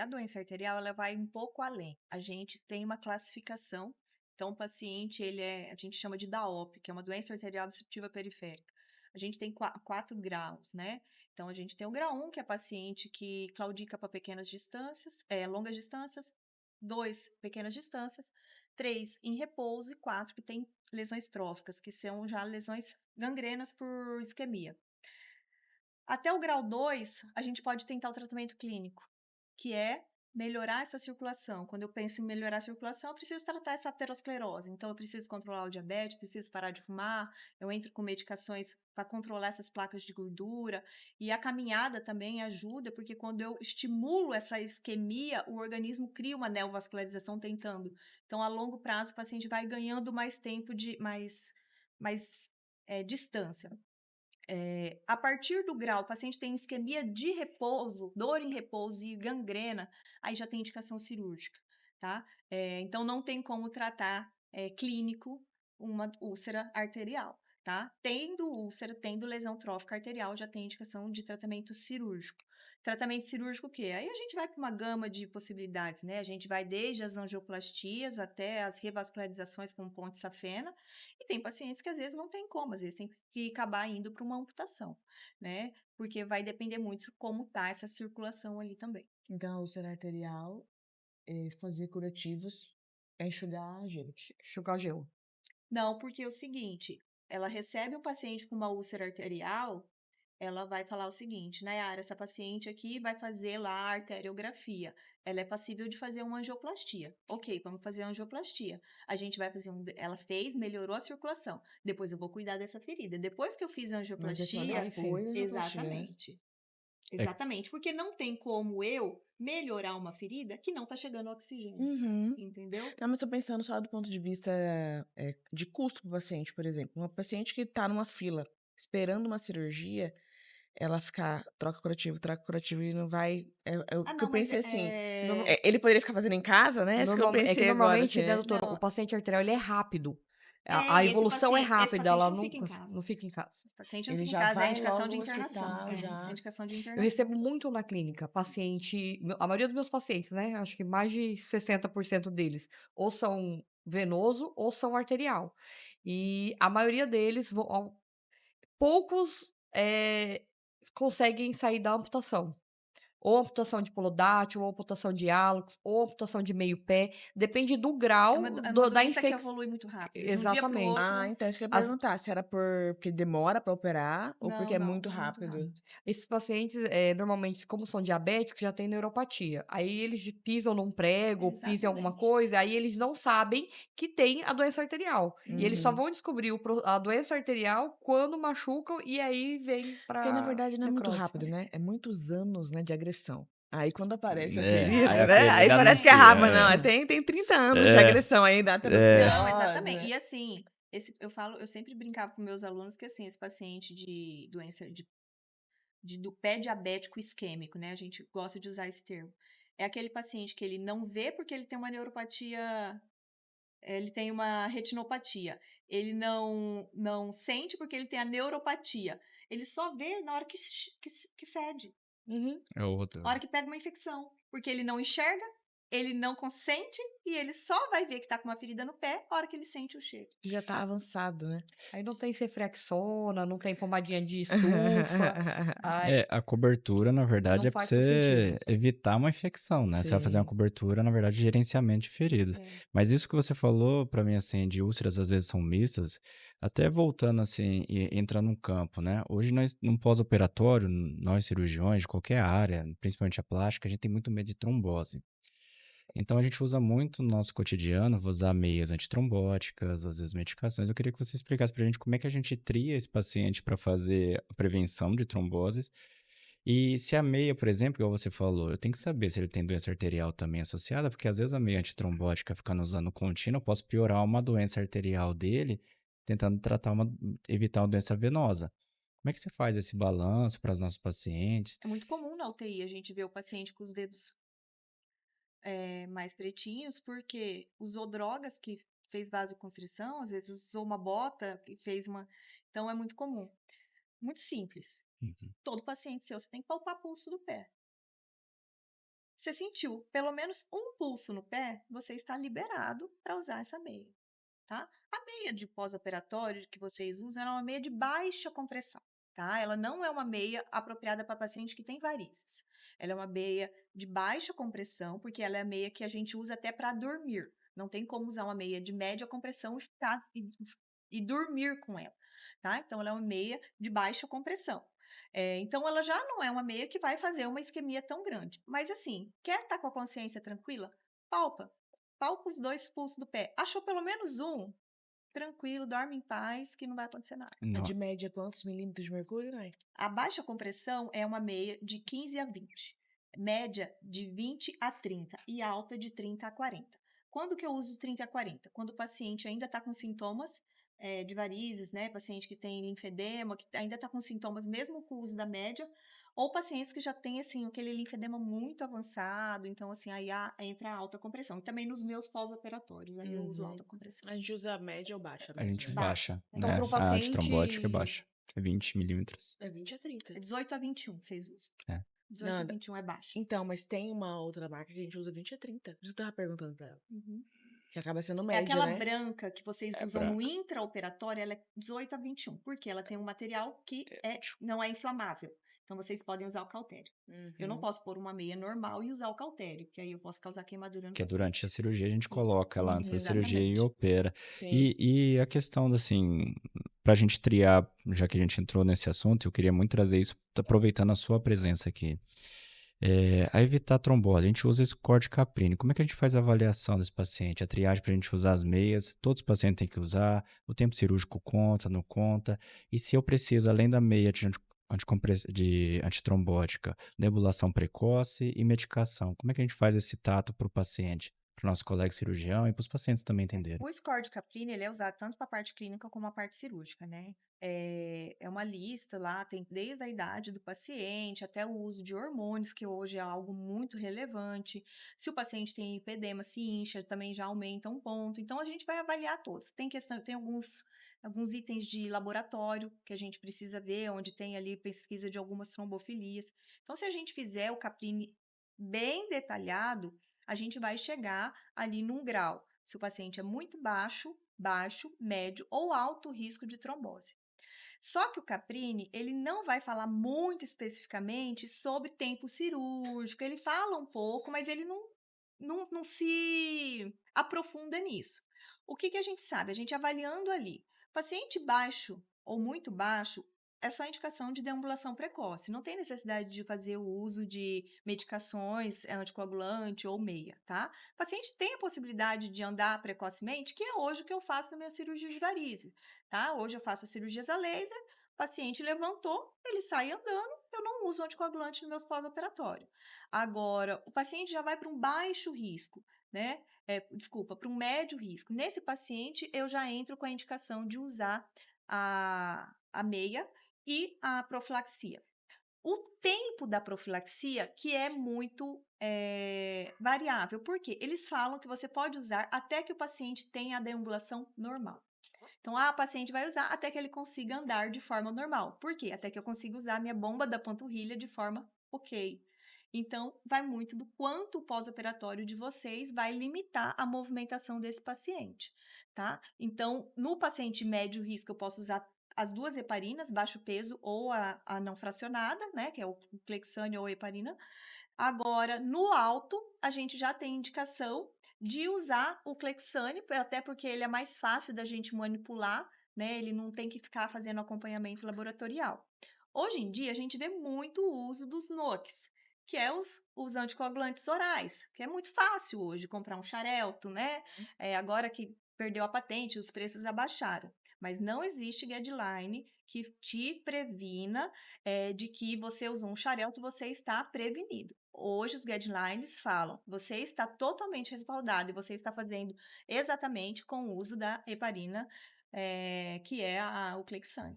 A doença arterial, ela vai um pouco além. A gente tem uma classificação. Então, o paciente, a gente chama de DAOP, que é uma doença arterial obstrutiva periférica. A gente tem 4 graus, né? Então, a gente tem o grau 1, que é paciente que claudica para pequenas distâncias, longas distâncias. 2, pequenas distâncias. 3, em repouso. E 4, que tem lesões tróficas, que são já lesões gangrenas por isquemia. Até o grau 2, a gente pode tentar o tratamento clínico, que é melhorar essa circulação. Quando eu penso em melhorar a circulação, eu preciso tratar essa aterosclerose. Então, eu preciso controlar o diabetes, preciso parar de fumar, eu entro com medicações para controlar essas placas de gordura. E a caminhada também ajuda, porque quando eu estimulo essa isquemia, o organismo cria uma neovascularização tentando. Então, a longo prazo, o paciente vai ganhando mais tempo mais distância. A partir do grau, o paciente tem isquemia de repouso, dor em repouso e gangrena, aí já tem indicação cirúrgica, tá? Então, não tem como tratar clínico uma úlcera arterial, tá? Tendo úlcera, tendo lesão trófica arterial, já tem indicação de tratamento cirúrgico. Tratamento cirúrgico o quê? Aí a gente vai para uma gama de possibilidades, né? A gente vai desde as angioplastias até as revascularizações com ponte safena, e tem pacientes que às vezes não tem como, às vezes tem que acabar indo para uma amputação, né? Porque vai depender muito como tá essa circulação ali também. Então, a úlcera arterial, fazer curativos é enxugar gelo. Enxugar gelo. Não, porque é o seguinte, ela recebe um paciente com uma úlcera arterial, ela vai falar o seguinte: Nayara, essa paciente aqui vai fazer lá a arteriografia. Ela é passível de fazer uma angioplastia. Ok, vamos fazer a angioplastia. A gente vai fazer ela fez, melhorou a circulação. Depois eu vou cuidar dessa ferida. Depois que eu fiz a Mas é só angioplastia, Aí sim. depois da angioplastia, né? exatamente. É, Exatamente, porque não tem como eu melhorar uma ferida que não tá chegando oxigênio, Uhum. entendeu? Não, mas tô pensando só do ponto de vista de custo pro paciente, por exemplo. Uma paciente que tá numa fila esperando uma cirurgia, ela ficar troca curativo e não vai. É o Ah, que eu não, mas pensei assim. Norma Ele poderia ficar fazendo em casa, né? Isso que eu É que pensei agora, assim, normalmente, né, né? doutora, o não, paciente arterial ele é rápido. A e evolução é esse rápida, paciente ela não fica em não casa. fica em casa. Esse paciente não Ele fica em já casa, é vai indicação logo de ao internação. hospital, É já. indicação de Eu internação. recebo muito na clínica paciente, a maioria dos meus pacientes, né? Acho que mais de 60% deles ou são venoso ou são arterial. E a maioria deles, poucos conseguem sair da amputação. Ou amputação de pulodátil, ou amputação de hálux, ou amputação de meio pé. Depende do grau É uma da doença que infecção. evolui muito rápido. De um dia para o Exatamente. Ah, outro, então isso que eu ia As- perguntar, se era porque demora pra operar ou porque é muito é muito rápido. rápido. Esses pacientes, normalmente, como são diabéticos, já têm neuropatia. Aí eles pisam num prego, ou pisam em alguma Exatamente. coisa, aí eles não sabem que tem a doença arterial. E eles só Uhum. vão descobrir a doença arterial quando machucam e aí vem Porque na pra verdade não é muito necrose. rápido, né? É muitos anos, né, de agressão. Aí quando aparece a aí ferida, a né? Aí ferida parece que é anuncia. rápido. Não, tem 30 anos de É, agressão aí da é, Não, aterosclerose, exatamente. né? E assim, eu sempre brincava com meus alunos que assim, esse paciente de doença do pé diabético isquêmico, né? A gente gosta de usar esse termo. É aquele paciente que ele não vê porque ele tem uma neuropatia, ele tem uma retinopatia. Ele não sente porque ele tem a neuropatia. Ele só vê na hora que fede, Uhum. é outra. na hora que pega uma infecção. Porque ele não enxerga, ele não consente e ele só vai ver que tá com uma ferida no pé na hora que ele sente o cheiro. Já tá avançado, né? Aí não tem ceftriaxona, não tem pomadinha de estufa, aí A cobertura, na não verdade, é para faz sentido. você evitar uma infecção, né? Você vai fazer uma Sim. cobertura, na verdade, de gerenciamento de feridas. É. Mas isso que você falou, para mim, assim, de úlceras às vezes são mistas, até voltando, assim, e entrando num campo, né? Hoje, nós, num pós-operatório, nós cirurgiões de qualquer área, principalmente a plástica, a gente tem muito medo de trombose. Então, a gente usa muito no nosso cotidiano, vou usar meias antitrombóticas, às vezes medicações. Eu queria que você explicasse pra gente como é que a gente tria esse paciente para fazer a prevenção de tromboses. E se a meia, por exemplo, igual você falou, eu tenho que saber se ele tem doença arterial também associada, porque às vezes a meia antitrombótica ficando usando contínua, eu posso piorar uma doença arterial dele, tentando evitar uma doença venosa. Como é que você faz esse balanço para os nossos pacientes? É muito comum na UTI a gente ver o paciente com os dedos mais pretinhos, porque usou drogas que fez vasoconstrição, às vezes usou uma bota que fez uma. Então é muito comum. Muito simples. Uhum. Todo paciente seu, você tem que palpar pulso do pé. Você sentiu pelo menos um pulso no pé, você está liberado para usar essa meia, tá? A meia de pós-operatório que vocês usam é uma meia de baixa compressão, tá? Ela não é uma meia apropriada para paciente que tem varizes. Ela é uma meia de baixa compressão, porque ela é a meia que a gente usa até para dormir. Não tem como usar uma meia de média compressão e dormir com ela, tá? Então, ela é uma meia de baixa compressão. Então, ela já não é uma meia que vai fazer uma isquemia tão grande. Mas, assim, quer estar com a consciência tranquila? Palpa. Palpa os dois pulsos do pé. Achou pelo menos um? Tranquilo, dorme em paz, que não vai acontecer nada. A Não, de média, quantos milímetros de mercúrio, né? A baixa compressão é uma meia de 15 a 20. Média de 20 a 30 e alta de 30 a 40. Quando que eu uso 30 a 40? Quando o paciente ainda está com sintomas de varizes, né? Paciente que tem linfedema, que ainda está com sintomas mesmo com o uso da média, ou pacientes que já têm, assim, aquele linfedema muito avançado, então, assim, aí entra a alta compressão. E também nos meus pós-operatórios, aí eu uso alta compressão. A gente usa a média ou baixa a mesmo, gente né? baixa, Então, né? para um A antitrombótica é paciente baixa, é 20 milímetros. É 20 a 30. É 18 a 21 que vocês usam. É. 18 a Não, 21 é baixa. então, mas tem uma outra marca que a gente usa 20 a 30. Por isso que eu tava perguntando pra ela. Uhum. Que acaba sendo É média, aquela né? branca que vocês É usam no branca. intraoperatório, ela é 18 a 21, porque ela tem um material que não é inflamável. Então, vocês podem usar o cautério. Eu não posso pôr uma meia normal e usar o cautério, porque aí eu posso causar queimadura no Que é paciente. durante a cirurgia, a gente Isso. coloca lá antes da cirurgia e Exatamente. opera. Sim. E a questão, assim, para a gente triar, já que a gente entrou nesse assunto, eu queria muito trazer isso, aproveitando a sua presença aqui. A evitar trombose, a gente usa esse corte Caprini. Como é que a gente faz a avaliação desse paciente? A triagem para a gente usar as meias, todos os pacientes têm que usar, o tempo cirúrgico conta, não conta, e se eu preciso, além da meia de antitrombótica, nebulação precoce e medicação, como é que a gente faz esse tato para o paciente, para o nosso colega cirurgião e para os pacientes também entenderem? O score de Caprini, ele é usado tanto para a parte clínica como a parte cirúrgica, né? É uma lista lá, tem desde a idade do paciente até o uso de hormônios, que hoje é algo muito relevante. Se o paciente tem lipedema, se incha, também já aumenta um ponto. Então, a gente vai avaliar todos. Tem alguns itens de laboratório que a gente precisa ver, onde tem ali pesquisa de algumas trombofilias. Então, se a gente fizer o Caprini bem detalhado, a gente vai chegar ali num grau. Se o paciente é muito baixo, baixo, médio ou alto risco de trombose. Só que o Caprini, ele não vai falar muito especificamente sobre tempo cirúrgico, ele fala um pouco, mas ele não se aprofunda nisso. O que a gente sabe? A gente avaliando ali, paciente baixo ou muito baixo, é só indicação de deambulação precoce. Não tem necessidade de fazer o uso de medicações anticoagulante ou meia, tá? O paciente tem a possibilidade de andar precocemente, que é hoje o que eu faço na minha cirurgia de varize, tá? Hoje eu faço cirurgias a laser, o paciente levantou, ele sai andando, eu não uso anticoagulante no meu pós-operatório. Agora, o paciente já vai para um baixo risco, né? Desculpa, para um médio risco. Nesse paciente, eu já entro com a indicação de usar a meia e a profilaxia. O tempo da profilaxia, que é muito variável, porque eles falam que você pode usar até que o paciente tenha a deambulação normal. Então, o paciente vai usar até que ele consiga andar de forma normal. Por quê? Até que eu consiga usar a minha bomba da panturrilha de forma ok. Então, vai muito do quanto o pós-operatório de vocês vai limitar a movimentação desse paciente, tá? Então, no paciente médio risco, eu posso usar as duas heparinas, baixo peso ou a não fracionada, né? Que é o Clexane ou a heparina. Agora, no alto, a gente já tem indicação de usar o Clexane, até porque ele é mais fácil da gente manipular, né? Ele não tem que ficar fazendo acompanhamento laboratorial. Hoje em dia, a gente vê muito o uso dos NOX, que é os anticoagulantes orais, que é muito fácil hoje comprar um xarelto, né? Agora que perdeu a patente, os preços abaixaram. Mas não existe guideline que te previna de que você usou um xarelto, você está prevenido. Hoje os guidelines falam, você está totalmente respaldado e você está fazendo exatamente com o uso da heparina, que é o Clexane.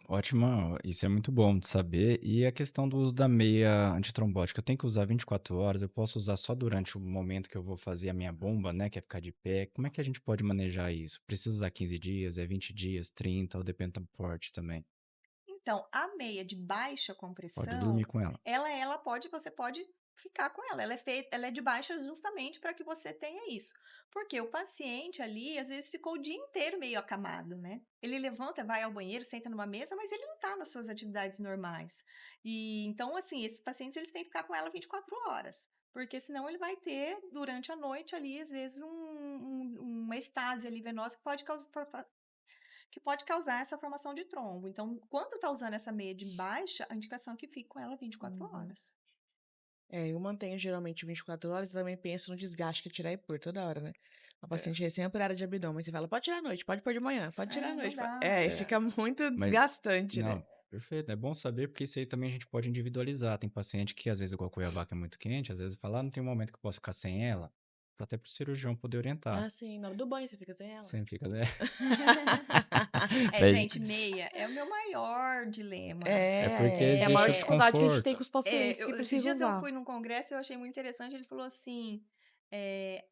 Ótima, isso é muito bom de saber. E a questão do uso da meia antitrombótica, eu tenho que usar 24 horas, eu posso usar só durante o momento que eu vou fazer a minha bomba, né, que é ficar de pé. Como é que a gente pode manejar isso? Precisa usar 15 dias, é 20 dias, 30, ou depende do porte também? Então, a meia de baixa Pode dormir compressão, com ela. você pode ficar com ela. Ela é de baixa justamente para que você tenha isso. Porque o paciente ali, às vezes, ficou o dia inteiro meio acamado, né? Ele levanta, vai ao banheiro, senta numa mesa, mas ele não está nas suas atividades normais. E então, assim, esses pacientes eles têm que ficar com ela 24 horas. Porque senão ele vai ter, durante a noite ali, às vezes, uma estase ali venosa que pode causar essa formação de trombo. Então, quando tá usando essa meia de baixa, a indicação é que fique com ela 24 Uhum. horas. Eu mantenho geralmente 24 horas e também penso no desgaste que é tirar e pôr toda hora, né? Uma É, paciente recém-operada de abdômen, você fala, pode tirar à noite, pode pôr de manhã, pode tirar à Não noite. dá. E é, fica muito mas desgastante, né? não, perfeito, é bom saber porque isso aí também a gente pode individualizar. Tem paciente que às vezes o cuiabá é muito quente, às vezes fala: "Ah, não tem um momento que eu posso ficar sem ela", pra até para o cirurgião poder orientar. Ah, sim, na hora do banho você fica sem ela. Sempre fica, né. Daí Gente, meia é o meu maior dilema. é porque É, É a maior existe o dificuldade que a gente tem desconforto. com os pacientes que Esses precisam dias eu usar. fui num congresso e eu achei muito interessante. Ele falou assim: é,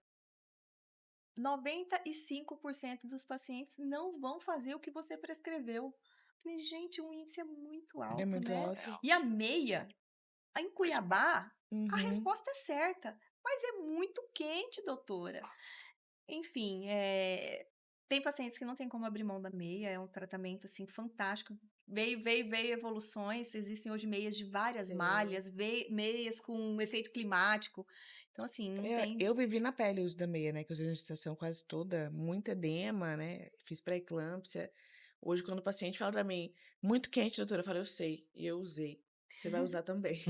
95% dos pacientes não vão fazer o que você prescreveu. Falei, gente, o índice é muito é alto, muito né? alto. E a meia, em Cuiabá, a Uhum. resposta é certa. Mas é muito quente, doutora. Enfim, tem pacientes que não tem como abrir mão da meia, é um tratamento, assim, fantástico. Veio evoluções, existem hoje meias de várias Sim. malhas, meias com efeito climático. Então, assim, não tem Eu vivi na pele o uso da meia, né? Que eu usei na gestação quase toda, muito edema, né? Fiz pré-eclâmpsia. Hoje, quando o paciente fala pra mim, muito quente, doutora, eu falo, eu sei, e eu usei. Você vai usar também.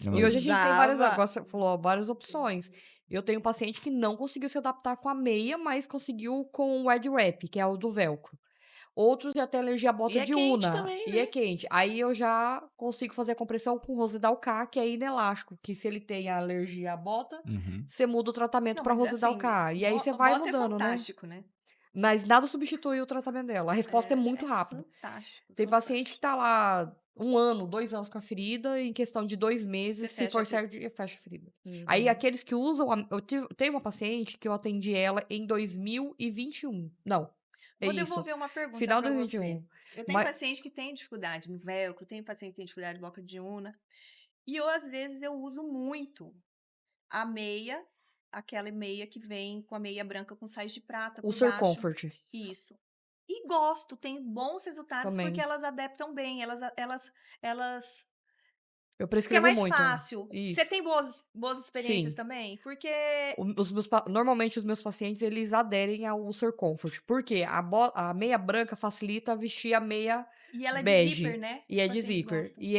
E hoje a gente tem várias, Usava. agora você falou, várias opções. Eu tenho um paciente que não conseguiu se adaptar com a meia, mas conseguiu com o Wide Wrap, que é o do velcro. Outros já têm alergia à E bota é de quente Una, também, e é né? quente. Aí eu já consigo fazer a compressão com Rosidal K, que é inelástico, que se ele tem alergia à bota, Uhum. você muda o tratamento Não, para mas é Rosidal assim, K. E aí você vai bota é mudando, né. fantástico, né? Mas nada substitui o tratamento dela. A resposta é muito É rápida. fantástico, Tem paciente que fantástico. tá lá 1 ano, 2 anos com a ferida, em questão de 2 Você meses, se fecha a for ferida. certo, fecha a ferida. Aí Uhum. aqueles que usam tenho uma paciente que eu atendi ela em 2021. Não, é Vou isso, devolver uma pergunta final de para você. 2021. Eu tenho Ma paciente que tem dificuldade no velcro, tenho paciente que tem dificuldade de boca de Una, e eu, às vezes, eu uso muito a meia, aquela meia que vem com a meia branca com sais de prata o por Sur baixo. Comfort Isso. E gosto, tenho bons resultados, porque também. elas adaptam bem, elas Eu porque é prescrevo mais muito. fácil. Você Isso. tem boas experiências Sim. também? Porque Normalmente os meus pacientes eles aderem ao Ulcer Comfort, porque a meia branca facilita vestir a meia e ela é de zíper, bege, né? e Os é de pacientes zíper, gostam. e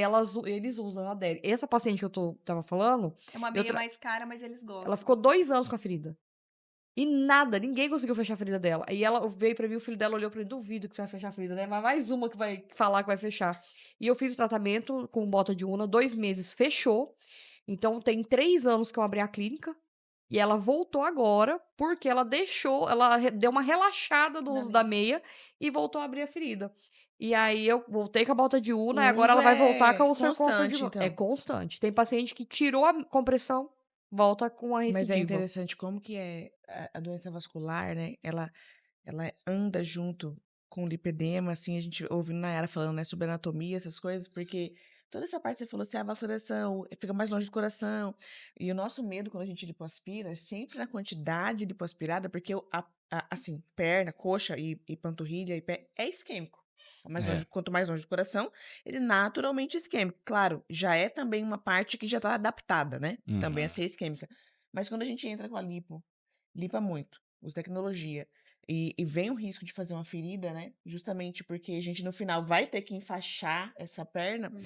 eles usam, aderem. Essa paciente que eu estava falando, É uma eu meia tra mais cara, mas eles ela gostam. ficou 2 anos com a ferida, e nada, ninguém conseguiu fechar a ferida dela. Aí ela veio pra mim, o filho dela olhou pra mim: "Duvido que você vai fechar a ferida, né, mas mais uma que vai falar que vai fechar". E eu fiz o tratamento com bota de Una, 2 meses, fechou. Então tem 3 anos que eu abri a clínica, e ela voltou agora, porque ela deu uma relaxada no Na uso da meia. meia e voltou a abrir a ferida. E aí eu voltei com a bota de Una e O agora uso ela vai voltar com é o Ulcer Comfort de constante, novo. É então. constante. Tem paciente que tirou a compressão, volta com a Mas é recidiva. interessante como que é a doença vascular, né? Ela anda junto com o lipedema, assim, a gente ouve Nayara falando, né, sobre anatomia, essas coisas, porque toda essa parte que você falou assim, a vascularização fica mais longe do coração. E o nosso medo quando a gente lipoaspira é sempre na quantidade de lipoaspirada, porque assim, perna, coxa e panturrilha e pé é isquêmico. É. Quanto mais longe do coração, ele naturalmente é isquêmico. Claro, já é também uma parte que já está adaptada, né? Também a Uhum. ser isquêmica. Mas quando a gente entra com a lipo, limpa muito, usa tecnologia. E vem o risco de fazer uma ferida, né? Justamente porque a gente no final vai ter que enfaixar essa perna. Uhum.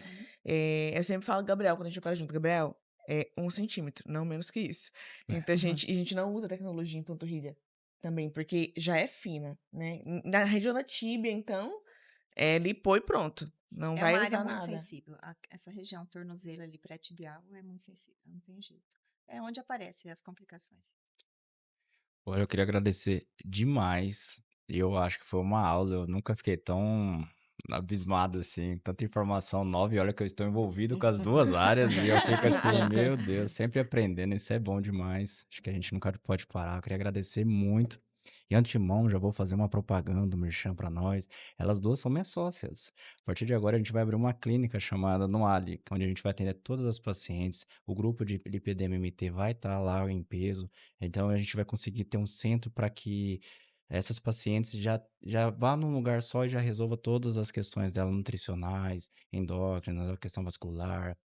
Eu sempre falo, Gabriel, quando a gente para junto, Gabriel, é 1 centímetro, não menos que isso. Então a gente não usa tecnologia em panturrilha também, porque já é fina, né? Na região da tíbia, então, lipou e pronto. Não É vai uma área usar muito nada. sensível. Essa região tornozelo ali, pré-tibial, é muito sensível, não tem jeito. É onde aparecem as complicações. Olha, eu queria agradecer demais. Eu acho que foi uma aula, eu nunca fiquei tão abismado assim, tanta informação nova, e olha que eu estou envolvido com as 2 áreas e eu fico assim: "Meu Deus", sempre aprendendo, isso é bom demais. Acho que a gente nunca pode parar. Eu queria agradecer muito. E antemão, já vou fazer uma propaganda, um merchan para nós. Elas 2 são minhas sócias. A partir de agora, a gente vai abrir uma clínica chamada Noale, onde a gente vai atender todas as pacientes. O grupo de lipedema MT vai estar lá em peso. Então a gente vai conseguir ter um centro para que essas pacientes já vá num lugar só e já resolva todas as questões dela nutricionais, endócrinas, a questão vascular,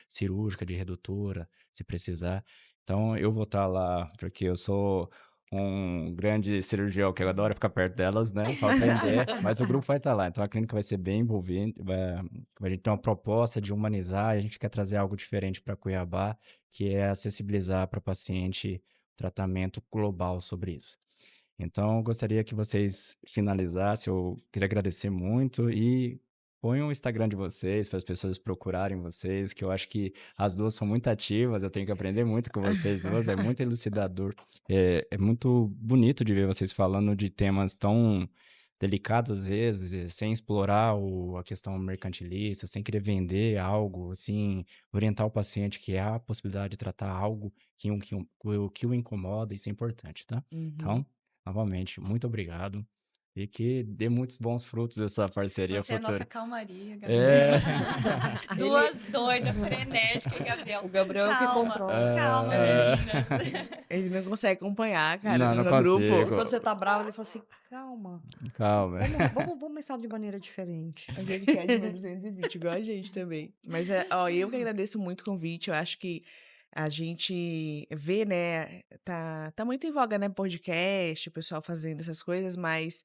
cirúrgica, de redutora, se precisar. Então eu vou estar lá, porque eu sou um grande cirurgião que eu adoro ficar perto delas, né, para aprender, mas o grupo vai estar lá. Então a clínica vai ser bem envolvente, a gente tem uma proposta de humanizar, e a gente quer trazer algo diferente para Cuiabá, que é acessibilizar para paciente tratamento global sobre isso. Então, eu gostaria que vocês finalizassem. Eu queria agradecer muito e ponham o Instagram de vocês para as pessoas procurarem vocês, que eu acho que as 2 são muito ativas, eu tenho que aprender muito com vocês 2, é muito elucidador. É muito bonito de ver vocês falando de temas tão delicados às vezes, sem explorar a questão mercantilista, sem querer vender algo, assim, orientar o paciente que há a possibilidade de tratar algo que o incomoda, isso é importante, tá? Uhum. Então, novamente, muito obrigado e que dê muitos bons frutos essa parceria Você é a nossa futura. calmaria, Gabriel. É. Ele Duas doidas, frenéticas, Gabriel. o Gabriel é o que Calma, controla. calma, Ah, meninas. Ele não consegue acompanhar, cara, não, não no grupo. E quando você consigo. tá bravo, ele fala assim: "Calma, Calma. vamos pensar de maneira diferente". Mas ele quer de 1220, igual a gente também. Mas, ó, eu que agradeço muito o convite. Eu acho que a gente vê, né, tá muito em voga, né, podcast, o pessoal fazendo essas coisas, mas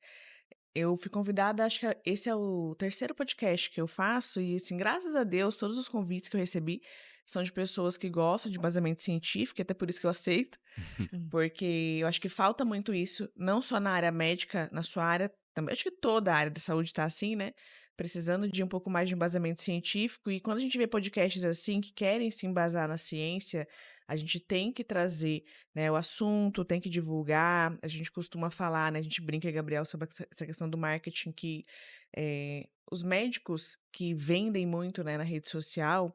eu fui convidada, acho que esse é o terceiro podcast que eu faço e, assim, graças a Deus, todos os convites que eu recebi são de pessoas que gostam de embasamento científico, e até por isso que eu aceito, Hum. porque eu acho que falta muito isso, não só na área médica, na sua área também, acho que toda a área da saúde tá assim, né, precisando de um pouco mais de embasamento científico, e quando a gente vê podcasts assim que querem se embasar na ciência, a gente tem que trazer, né, o assunto, tem que divulgar. A gente costuma falar, né, a gente brinca, Gabriel, sobre essa questão do marketing que os médicos que vendem muito, né, na rede social,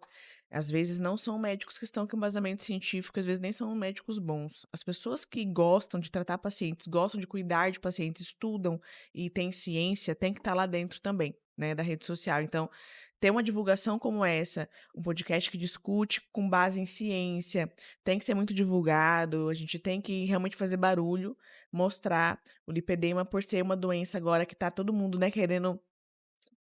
às vezes não são médicos que estão com embasamento científico, às vezes nem são médicos bons. As pessoas que gostam de tratar pacientes, gostam de cuidar de pacientes, estudam e têm ciência, tem que estar lá dentro também, né, da rede social. Então, ter uma divulgação como essa, um podcast que discute com base em ciência, tem que ser muito divulgado, a gente tem que realmente fazer barulho, mostrar o lipedema por ser uma doença agora que tá todo mundo, né, querendo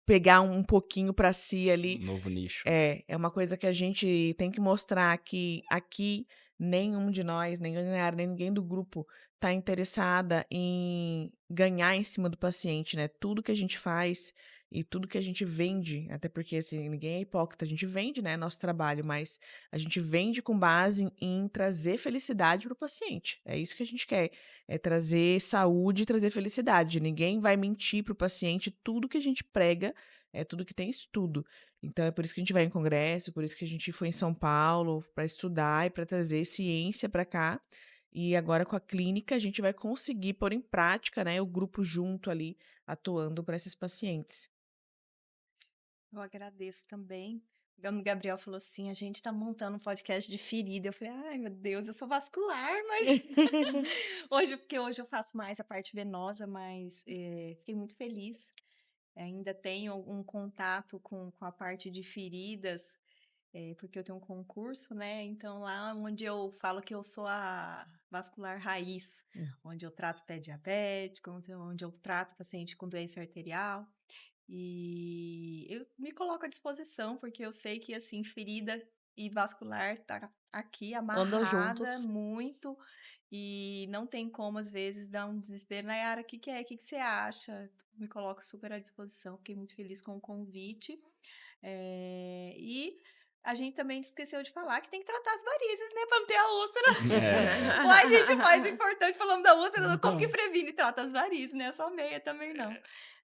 pegar um pouquinho para si Um ali. novo nicho. É uma coisa que a gente tem que mostrar que aqui nenhum de nós, nem a Nayara, nem ninguém do grupo está interessada em ganhar em cima do paciente, né? Tudo que a gente faz e tudo que a gente vende, até porque assim, ninguém é hipócrita, a gente vende, né, nosso trabalho, mas a gente vende com base em trazer felicidade para o paciente. É isso que a gente quer, é trazer saúde e trazer felicidade. Ninguém vai mentir para o paciente, tudo que a gente prega é tudo que tem estudo. Então é por isso que a gente vai em congresso, por isso que a gente foi em São Paulo para estudar e para trazer ciência para cá. E agora com a clínica a gente vai conseguir pôr em prática, né, o grupo junto ali, atuando para esses pacientes. Eu agradeço também. O Gabriel falou assim: a gente está montando um podcast de ferida. Eu falei: ai, meu Deus, eu sou vascular, mas hoje eu faço mais a parte venosa, mas fiquei muito feliz. Ainda tenho um contato com a parte de feridas, porque eu tenho um concurso, né? Então, lá onde eu falo que eu sou a vascular raiz, onde eu trato pé diabético, onde eu trato paciente com doença arterial. E eu me coloco à disposição, porque eu sei que, assim, ferida e vascular tá aqui Andam amarrada juntos. muito e não tem como, às vezes, dar um desespero. Nayara, o que que é? O que que você acha? Me coloco super à disposição, fiquei muito feliz com o convite. E a gente também esqueceu de falar que tem que tratar as varizes, né, pra não ter a úlcera. É. Uai, gente, o mais importante, falando da úlcera, como que Então, previne e trata as varizes, né? Só meia também não.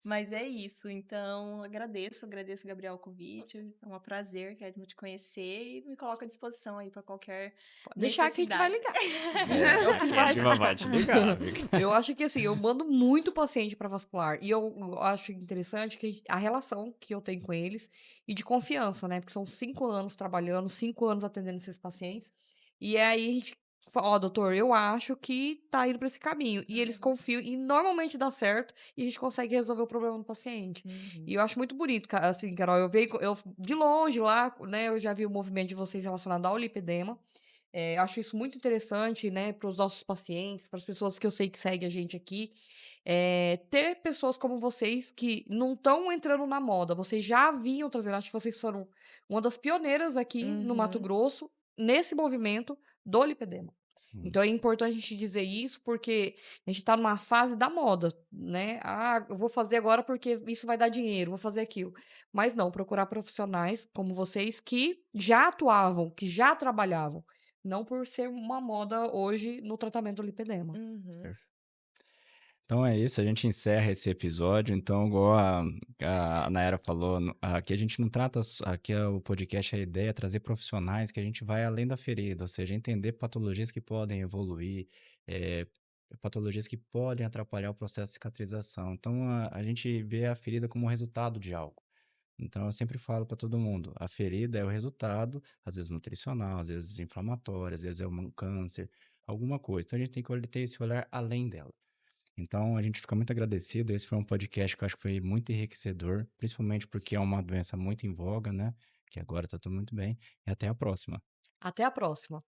Mas é isso, então agradeço, Gabriel, o convite. É um prazer, quero te conhecer e me coloco à disposição aí para qualquer pode deixar que a gente vai necessidade. ligar. É o É, que que a faz. Diva vai te ligar, viu? Eu acho que, assim, eu mando muito paciente para vascular e eu acho interessante que a relação que eu tenho com eles e de confiança, né, porque são 5 anos trabalhando, 5 anos atendendo esses pacientes, e aí a gente fala: "Ó, doutor, eu acho que tá indo para esse caminho", e eles confiam e normalmente dá certo e a gente consegue resolver o problema do paciente. E Uhum. eu acho muito bonito, assim, Carol, eu de longe lá, né, eu já vi o movimento de vocês relacionado ao lipedema. Acho isso muito interessante, né, para os nossos pacientes, para as pessoas que eu sei que seguem a gente aqui, ter pessoas como vocês que não estão entrando na moda, vocês já vinham trazendo, acho que vocês foram uma das pioneiras aqui no Mato Uhum. Grosso, nesse movimento do lipedema. Sim. Então é importante a gente dizer isso, porque a gente está numa fase da moda, né, "Ah, eu vou fazer agora porque isso vai dar dinheiro, vou fazer aquilo". Mas não, procurar profissionais como vocês que já atuavam, que já trabalhavam. Não por ser uma moda hoje no tratamento do lipedema. Uhum. Então é isso, a gente encerra esse episódio. Então, igual a Nayara falou, aqui a gente não trata, aqui o podcast, a ideia é trazer profissionais que a gente vai além da ferida, ou seja, entender patologias que podem evoluir, eh, patologias que podem atrapalhar o processo de cicatrização. Então, a gente vê a ferida como resultado de algo. Então, eu sempre falo para todo mundo, a ferida é o resultado, às vezes nutricional, às vezes inflamatório, às vezes é um câncer, alguma coisa. Então, a gente tem que ter esse olhar além dela. Então, a gente fica muito agradecido. Esse foi um podcast que eu acho que foi muito enriquecedor, principalmente porque é uma doença muito em voga, né? Que agora tá tudo muito bem. E até a próxima. Até a próxima.